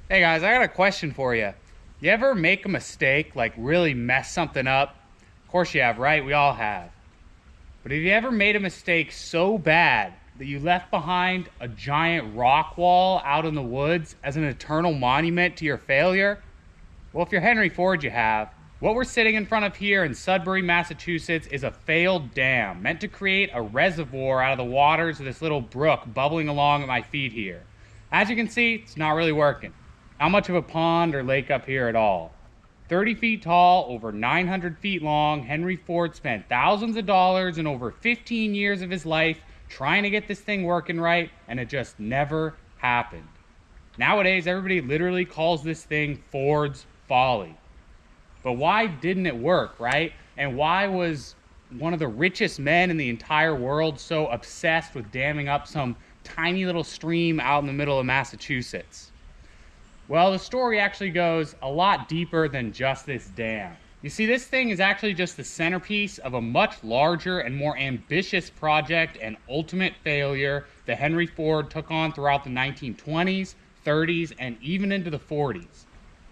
Hey guys, I got a question for you. You ever make a mistake, like really mess something up? Of course you have, right? We all have. But have you ever made a mistake so bad that you left behind a giant rock wall out in the woods as an eternal monument to your failure? Well, if you're Henry Ford, you have. What we're sitting in front of here in Sudbury, Massachusetts is a failed dam meant to create a reservoir out of the waters of this little brook bubbling along at my feet here. As you can see, it's not really working. Not much of a pond or lake up here at all. 30 feet tall, over 900 feet long, Henry Ford spent thousands of dollars and over 15 years of his life trying to get this thing working right, and it just never happened. Nowadays, everybody literally calls this thing Ford's Folly. But why didn't it work, right? And why was one of the richest men in the entire world so obsessed with damming up some tiny little stream out in the middle of Massachusetts? Well, the story actually goes a lot deeper than just this dam. You see, this thing is actually just the centerpiece of a much larger and more ambitious project and ultimate failure that Henry Ford took on throughout the 1920s, 30s, and even into the 40s.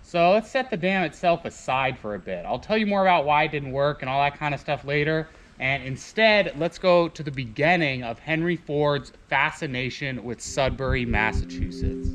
So let's set the dam itself aside for a bit. I'll tell you more about why it didn't work and all that kind of stuff later. And instead, let's go to the beginning of Henry Ford's fascination with Sudbury, Massachusetts.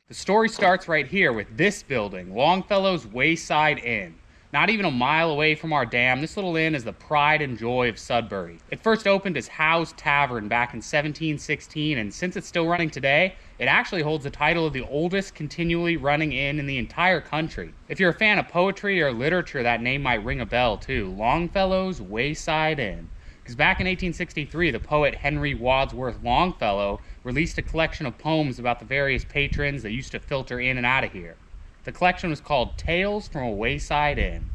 The story starts right here with this building, Longfellow's Wayside Inn. Not even a mile away from our dam, this little inn is the pride and joy of Sudbury. It first opened as Howe's Tavern back in 1716, and since it's still running today, it actually holds the title of the oldest continually running inn in the entire country. If you're a fan of poetry or literature, that name might ring a bell too. Longfellow's Wayside Inn. Because back in 1863, the poet Henry Wadsworth Longfellow released a collection of poems about the various patrons that used to filter in and out of here. The collection was called Tales from a Wayside Inn.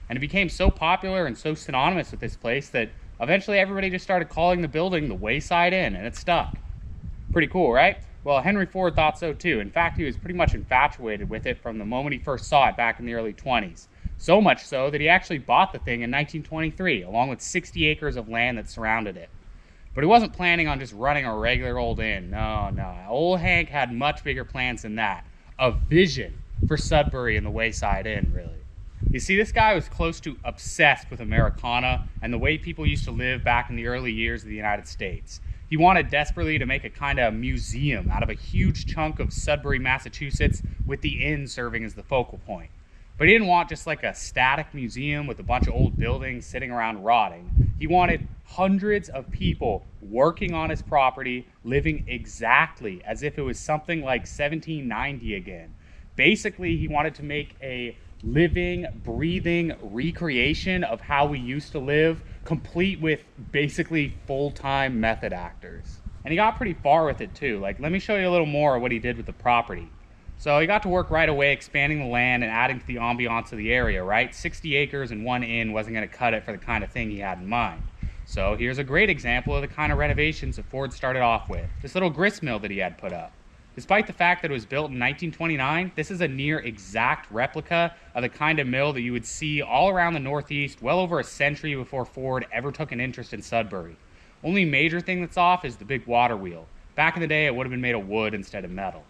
And it became so popular and so synonymous with this place that eventually everybody just started calling the building the Wayside Inn, and it stuck. Pretty cool, right? Well, Henry Ford thought so too. In fact, he was pretty much infatuated with it from the moment he first saw it back in the early 20s. So much so that he actually bought the thing in 1923, along with 60 acres of land that surrounded it. But he wasn't planning on just running a regular old inn. No. Old Hank had much bigger plans than that. A vision for Sudbury and the Wayside Inn, really. You see, this guy was close to obsessed with Americana and the way people used to live back in the early years of the United States. He wanted desperately to make a kind of museum out of a huge chunk of Sudbury, Massachusetts, with the inn serving as the focal point. But he didn't want just like a static museum with a bunch of old buildings sitting around rotting. He wanted hundreds of people working on his property, living exactly as if it was something like 1790 again. Basically, he wanted to make a living, breathing recreation of how we used to live, complete with basically full-time method actors. And he got pretty far with it too. Like, let me show you a little more of what he did with the property. So he got to work right away expanding the land and adding to the ambiance of the area, right? 60 acres and one inn wasn't going to cut it for the kind of thing he had in mind. So here's a great example of the kind of renovations that Ford started off with. This little grist mill that he had put up. Despite the fact that it was built in 1929, this is a near exact replica of the kind of mill that you would see all around the Northeast well over a century before Ford ever took an interest in Sudbury. Only major thing that's off is the big water wheel. Back in the day, it would have been made of wood instead of metal.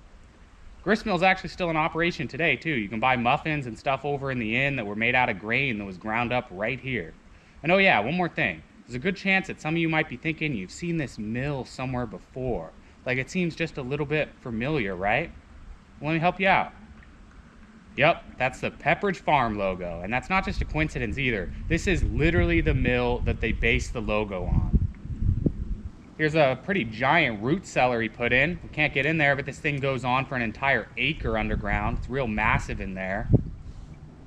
Grist mill is actually still in operation today too. You can buy muffins and stuff over in the inn that were made out of grain that was ground up right here. And oh yeah, one more thing. There's a good chance that some of you might be thinking you've seen this mill somewhere before. Like, it seems just a little bit familiar, right? Well, let me help you out. Yep, that's the Pepperidge Farm logo. And that's not just a coincidence either. This is literally the mill that they based the logo on. Here's a pretty giant root cellar he put in. We can't get in there, but this thing goes on for an entire acre underground. It's real massive in there.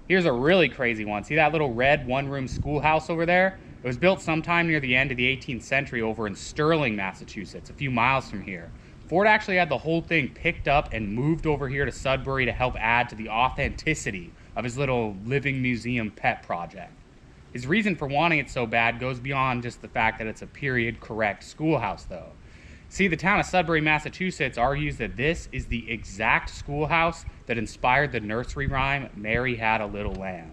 Here's a really crazy one. See that little red one-room schoolhouse over there? It was built sometime near the end of the 18th century over in Sterling, Massachusetts, a few miles from here. Ford actually had the whole thing picked up and moved over here to Sudbury to help add to the authenticity of his little living museum pet project. His reason for wanting it so bad goes beyond just the fact that it's a period-correct schoolhouse, though. See, the town of Sudbury, Massachusetts argues that this is the exact schoolhouse that inspired the nursery rhyme, Mary Had a Little Lamb.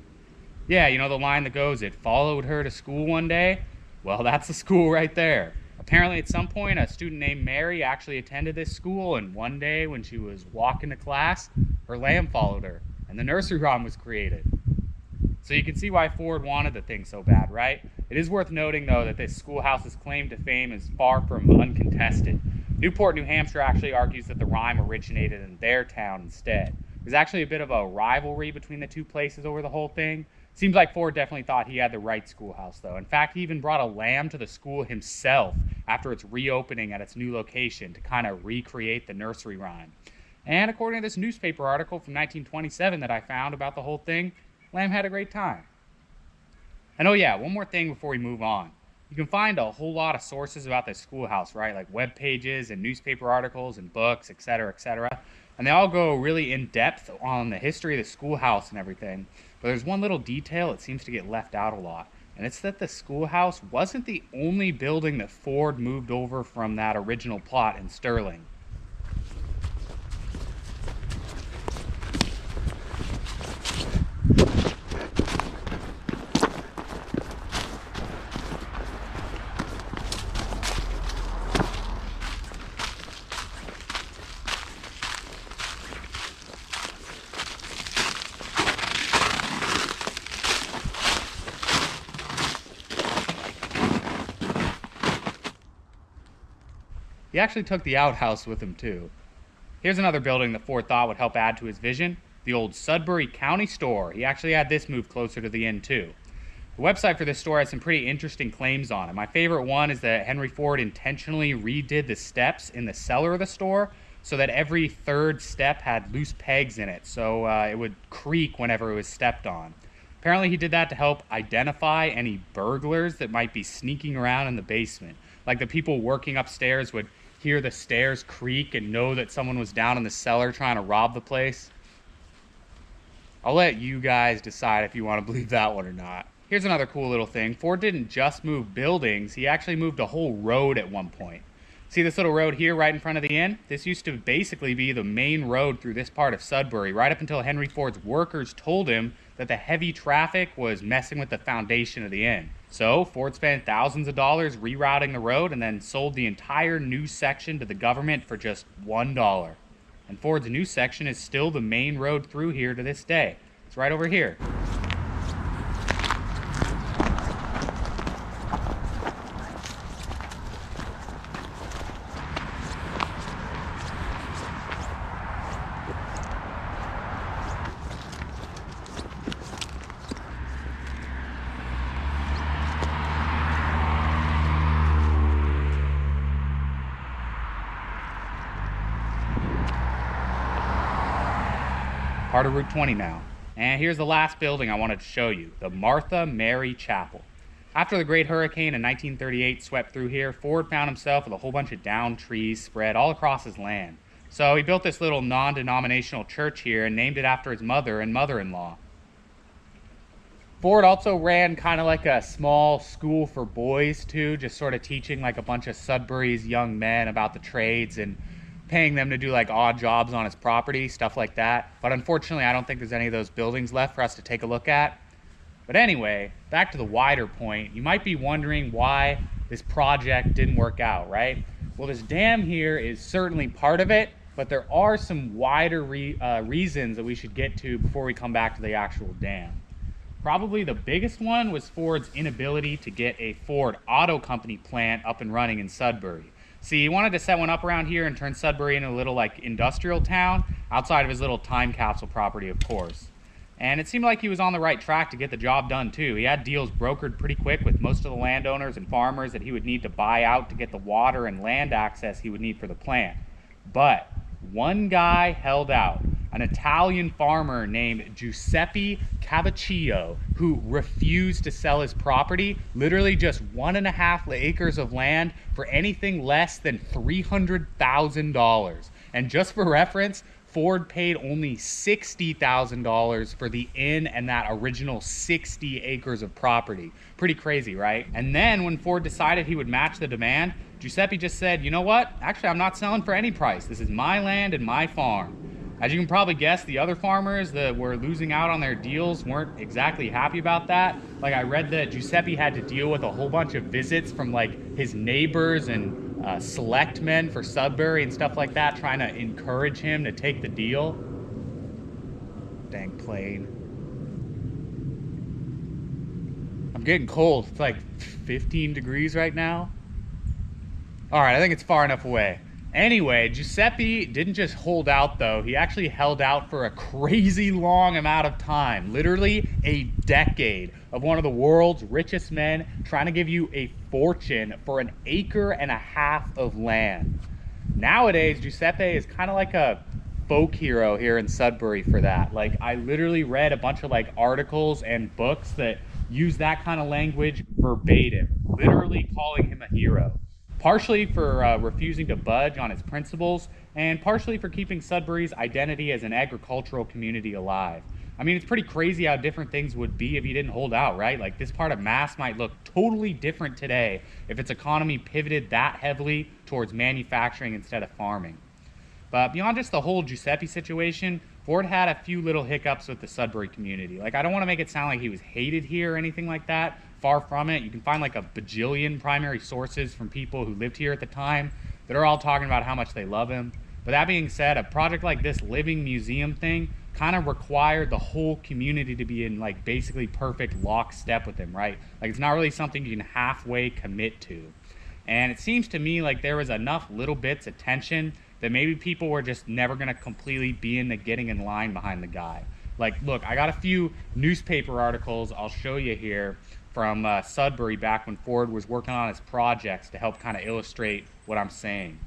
Yeah, you know the line that goes, "It followed her to school one day"? Well, that's the school right there. Apparently, at some point, a student named Mary actually attended this school, and one day when she was walking to class, her lamb followed her, and the nursery rhyme was created. So you can see why Ford wanted the thing so bad, right? It is worth noting, though, that this schoolhouse's claim to fame is far from uncontested. Newport, New Hampshire actually argues that the rhyme originated in their town instead. There's actually a bit of a rivalry between the two places over the whole thing. Seems like Ford definitely thought he had the right schoolhouse, though. In fact, he even brought a lamb to the school himself after its reopening at its new location to kind of recreate the nursery rhyme. And according to this newspaper article from 1927 that I found about the whole thing, Lamb had a great time. And oh yeah, one more thing before we move on. You can find a whole lot of sources about this schoolhouse, right? Like web pages and newspaper articles and books, etc., etc. And they all go really in depth on the history of the schoolhouse and everything. But there's one little detail that seems to get left out a lot. And it's that the schoolhouse wasn't the only building that Ford moved over from that original plot in Sterling. He actually took the outhouse with him too. Here's another building that Ford thought would help add to his vision, the old Sudbury County Store. He actually had this moved closer to the inn too. The website for this store has some pretty interesting claims on it. My favorite one is that Henry Ford intentionally redid the steps in the cellar of the store so that every third step had loose pegs in it, so it would creak whenever it was stepped on. Apparently he did that to help identify any burglars that might be sneaking around in the basement. Like the people working upstairs would hear the stairs creak and know that someone was down in the cellar trying to rob the place. I'll let you guys decide if you want to believe that one or not. Here's another cool little thing. Ford didn't just move buildings, he actually moved a whole road at one point. See this little road here right in front of the inn? This used to basically be the main road through this part of Sudbury, right up until Henry Ford's workers told him that the heavy traffic was messing with the foundation of the inn. So Ford spent thousands of dollars rerouting the road and then sold the entire new section to the government for just $1. And Ford's new section is still the main road through here to this day. It's right over here. Part of Route 20 now. And here's the last building I wanted to show you, the Martha Mary Chapel. After the Great Hurricane in 1938 swept through here, Ford found himself with a whole bunch of downed trees spread all across his land. So he built this little non-denominational church here and named it after his mother and mother-in-law. Ford also ran kind of like a small school for boys too, just sort of teaching like a bunch of Sudbury's young men about the trades and paying them to do like odd jobs on his property, stuff like that. But unfortunately, I don't think there's any of those buildings left for us to take a look at. But anyway, back to the wider point, you might be wondering why this project didn't work out, right? Well, this dam here is certainly part of it, but there are some wider reasons that we should get to before we come back to the actual dam. Probably the biggest one was Ford's inability to get a Ford Auto Company plant up and running in Sudbury. See, he wanted to set one up around here and turn Sudbury into a little like industrial town outside of his little time capsule property, of course. And it seemed like he was on the right track to get the job done too. He had deals brokered pretty quick with most of the landowners and farmers that he would need to buy out to get the water and land access he would need for the plant. But one guy held out, an Italian farmer named Giuseppe Cavaccio, who refused to sell his property, literally just 1.5 acres of land, for anything less than $300,000. And just for reference, Ford paid only $60,000 for the inn and that original 60 acres of property. Pretty crazy, right? And then when Ford decided he would match the demand, Giuseppe just said, you know what? Actually, I'm not selling for any price. This is my land and my farm. As you can probably guess, the other farmers that were losing out on their deals weren't exactly happy about that. Like, I read that Giuseppe had to deal with a whole bunch of visits from like his neighbors and select men for Sudbury and stuff like that, trying to encourage him to take the deal. Dang plane. I'm getting cold. It's like 15 degrees right now. All right, I think it's far enough away. Anyway, Giuseppe didn't just hold out though. He actually held out for a crazy long amount of time, literally a decade, of one of the world's richest men trying to give you a fortune for an acre and a half of land. Nowadays, Giuseppe is kind of like a folk hero here in Sudbury for that. Like, I literally read a bunch of like articles and books that use that kind of language verbatim, literally calling him a hero. Partially for refusing to budge on his principles, and partially for keeping Sudbury's identity as an agricultural community alive. I mean, it's pretty crazy how different things would be if he didn't hold out, right? Like, this part of Mass might look totally different today if its economy pivoted that heavily towards manufacturing instead of farming. But beyond just the whole Giuseppe situation, Ford had a few little hiccups with the Sudbury community. Like, I don't want to make it sound like he was hated here or anything like that. Far from it. You can find like a bajillion primary sources from people who lived here at the time that are all talking about how much they love him. But that being said, a project like this living museum thing kind of required the whole community to be in like basically perfect lockstep with him, right? Like, it's not really something you can halfway commit to. And it seems to me like there was enough little bits of tension that maybe people were just never going to completely be in the getting in line behind the guy. Like, look, I got a few newspaper articles I'll show you here from Sudbury back when Ford was working on his projects to help kind of illustrate what I'm saying.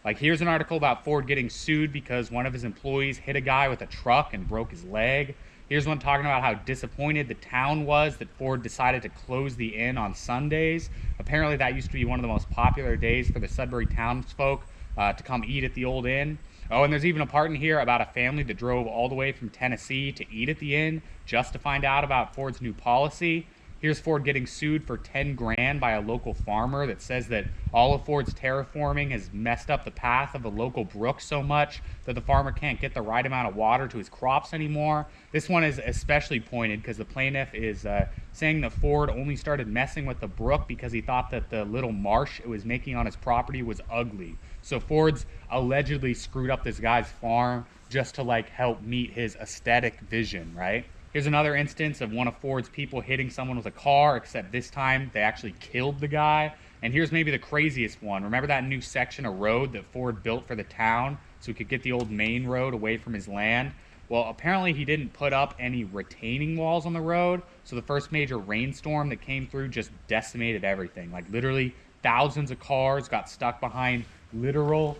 Like, here's an article about Ford getting sued because one of his employees hit a guy with a truck and broke his leg. Here's one talking about how disappointed the town was that Ford decided to close the inn on Sundays. Apparently that used to be one of the most popular days for the Sudbury townsfolk to come eat at the old inn. Oh, and there's even a part in here about a family that drove all the way from Tennessee to eat at the inn just to find out about Ford's new policy. Here's Ford getting sued for 10 grand by a local farmer that says that all of Ford's terraforming has messed up the path of a local brook so much that the farmer can't get the right amount of water to his crops anymore. This one is especially pointed because the plaintiff is saying that Ford only started messing with the brook because he thought that the little marsh it was making on his property was ugly. So Ford's allegedly screwed up this guy's farm just to like help meet his aesthetic vision, right? Here's another instance of one of Ford's people hitting someone with a car, except this time they actually killed the guy. And here's maybe the craziest one. Remember that new section of road that Ford built for the town so he could get the old main road away from his land? Well, apparently he didn't put up any retaining walls on the road, so the first major rainstorm that came through just decimated everything. Like, literally thousands of cars got stuck behind literal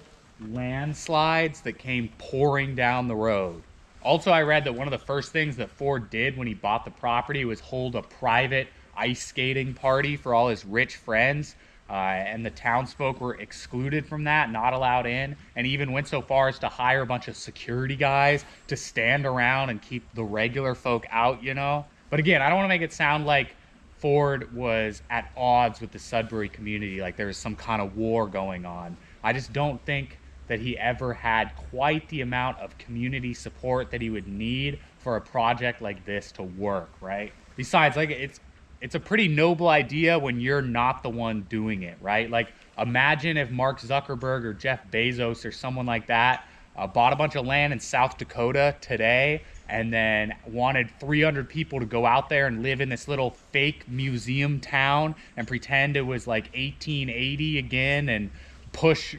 landslides that came pouring down the road. Also, I read that one of the first things that Ford did when he bought the property was hold a private ice skating party for all his rich friends, and the townsfolk were excluded from that, not allowed in, and even went so far as to hire a bunch of security guys to stand around and keep the regular folk out, you know? But again, I don't want to make it sound like Ford was at odds with the Sudbury community, like there was some kind of war going on. I just don't think that he ever had quite the amount of community support that he would need for a project like this to work, right? Besides, like, it's a pretty noble idea when you're not the one doing it, right? Like, imagine if Mark Zuckerberg or Jeff Bezos or someone like that bought a bunch of land in South Dakota today and then wanted 300 people to go out there and live in this little fake museum town and pretend it was like 1880 again and push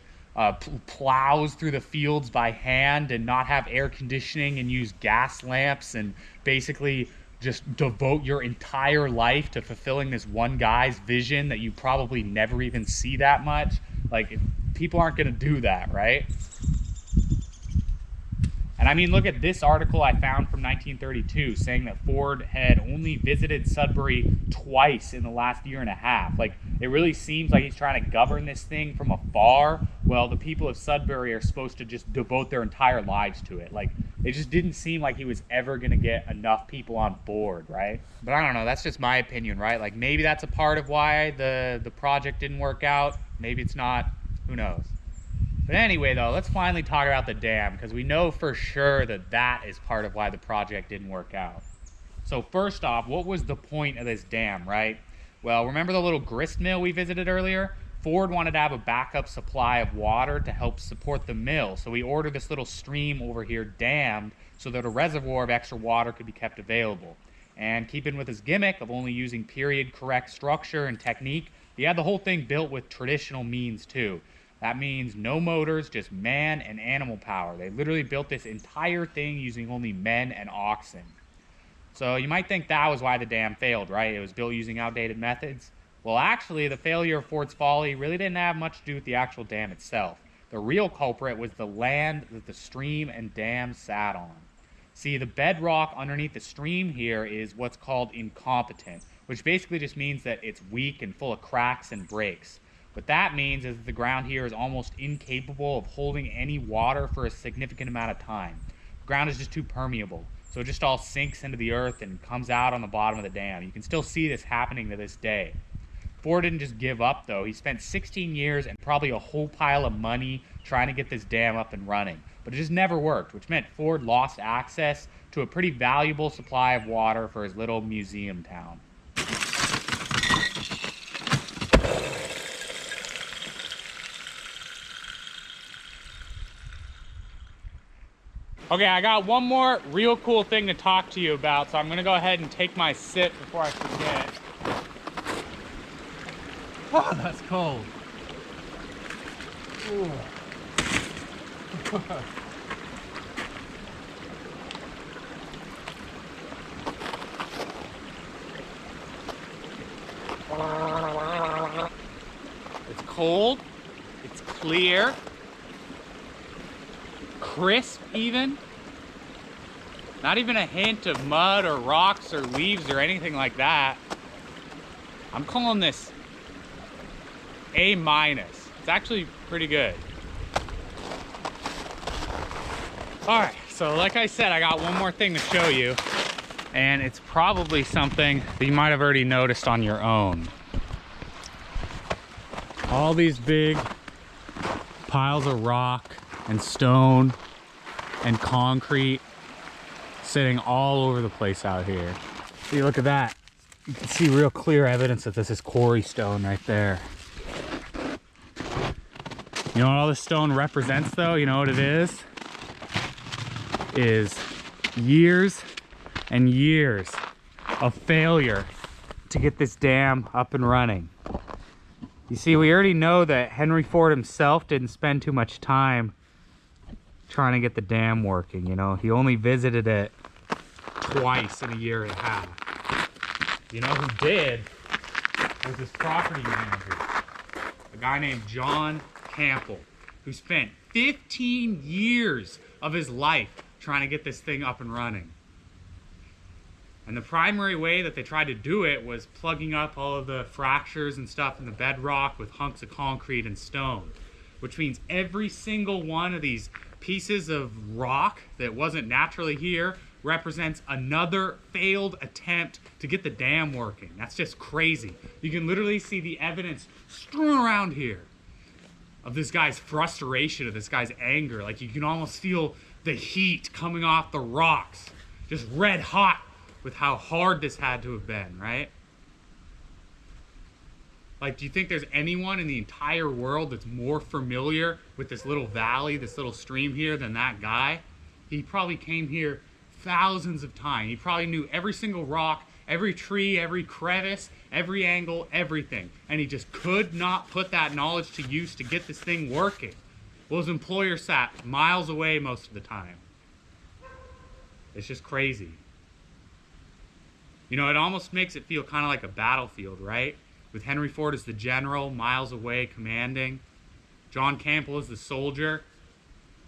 plows through the fields by hand and not have air conditioning and use gas lamps and basically just devote your entire life to fulfilling this one guy's vision that you probably never even see that much. Like, people aren't going to do that, right? And I mean, look at this article I found from 1932 saying that Ford had only visited Sudbury twice in the last year and a half. Like, it really seems like he's trying to govern this thing from afar. Well, the people of Sudbury are supposed to just devote their entire lives to it. Like, it just didn't seem like he was ever going to get enough people on board, right? But I don't know, that's just my opinion, right? Like, maybe that's a part of why the project didn't work out. Maybe it's not. Who knows? But anyway, though, let's finally talk about the dam, because we know for sure that that is part of why the project didn't work out. So first off, what was the point of this dam, right? Well, remember the little grist mill we visited earlier? Ford wanted to have a backup supply of water to help support the mill, so he ordered this little stream over here dammed so that a reservoir of extra water could be kept available. And keeping with his gimmick of only using period-correct structure and technique, he had the whole thing built with traditional means too. That means no motors, just man and animal power. They literally built this entire thing using only men and oxen. So you might think that was why the dam failed, right? It was built using outdated methods. Well, actually, the failure of Ford's Folly really didn't have much to do with the actual dam itself. The real culprit was the land that the stream and dam sat on. See, the bedrock underneath the stream here is what's called incompetent, which basically just means that it's weak and full of cracks and breaks. What that means is that the ground here is almost incapable of holding any water for a significant amount of time. The ground is just too permeable, so it just all sinks into the earth and comes out on the bottom of the dam. You can still see this happening to this day. Ford didn't just give up, though. He spent 16 years and probably a whole pile of money trying to get this dam up and running. But it just never worked, which meant Ford lost access to a pretty valuable supply of water for his little museum town. Okay, I got one more real cool thing to talk to you about, so I'm gonna go ahead and take my sip before I forget. Oh, that's cold. It's cold, it's clear, crisp even. Not even a hint of mud or rocks or leaves or anything like that. I'm calling this A-. It's actually pretty good. Alright, so like I said, I got one more thing to show you. And it's probably something that you might have already noticed on your own. All these big piles of rock and stone and concrete sitting all over the place out here. See, look at that. You can see real clear evidence that this is quarry stone right there. You know what all this stone represents, though? You know what it is? Is years and years of failure to get this dam up and running. You see, we already know that Henry Ford himself didn't spend too much time trying to get the dam working, you know? He only visited it twice in a year and a half. You know who did was his property manager, a guy named John Campbell, who spent 15 years of his life trying to get this thing up and running. And the primary way that they tried to do it was plugging up all of the fractures and stuff in the bedrock with hunks of concrete and stone, which means every single one of these pieces of rock that wasn't naturally here represents another failed attempt to get the dam working. That's just crazy. You can literally see the evidence strewn around here of this guy's frustration, of this guy's anger. Like, you can almost feel the heat coming off the rocks, just red hot with how hard this had to have been, right? Like, do you think there's anyone in the entire world that's more familiar with this little valley, this little stream here than that guy? He probably came here thousands of times. He probably knew every single rock, every tree, every crevice, every angle, everything. And he just could not put that knowledge to use to get this thing working. Well, his employer sat miles away most of the time. It's just crazy. You know, it almost makes it feel kind of like a battlefield, right? With Henry Ford as the general, miles away, commanding. John Campbell as the soldier.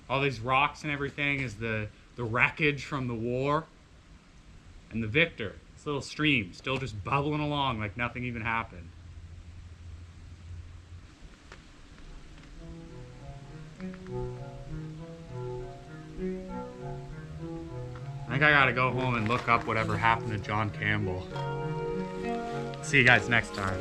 All these rocks and everything is the the wreckage from the war, and the victor, this little stream, still just bubbling along like nothing even happened. I think I gotta go home and look up whatever happened to John Campbell. See you guys next time.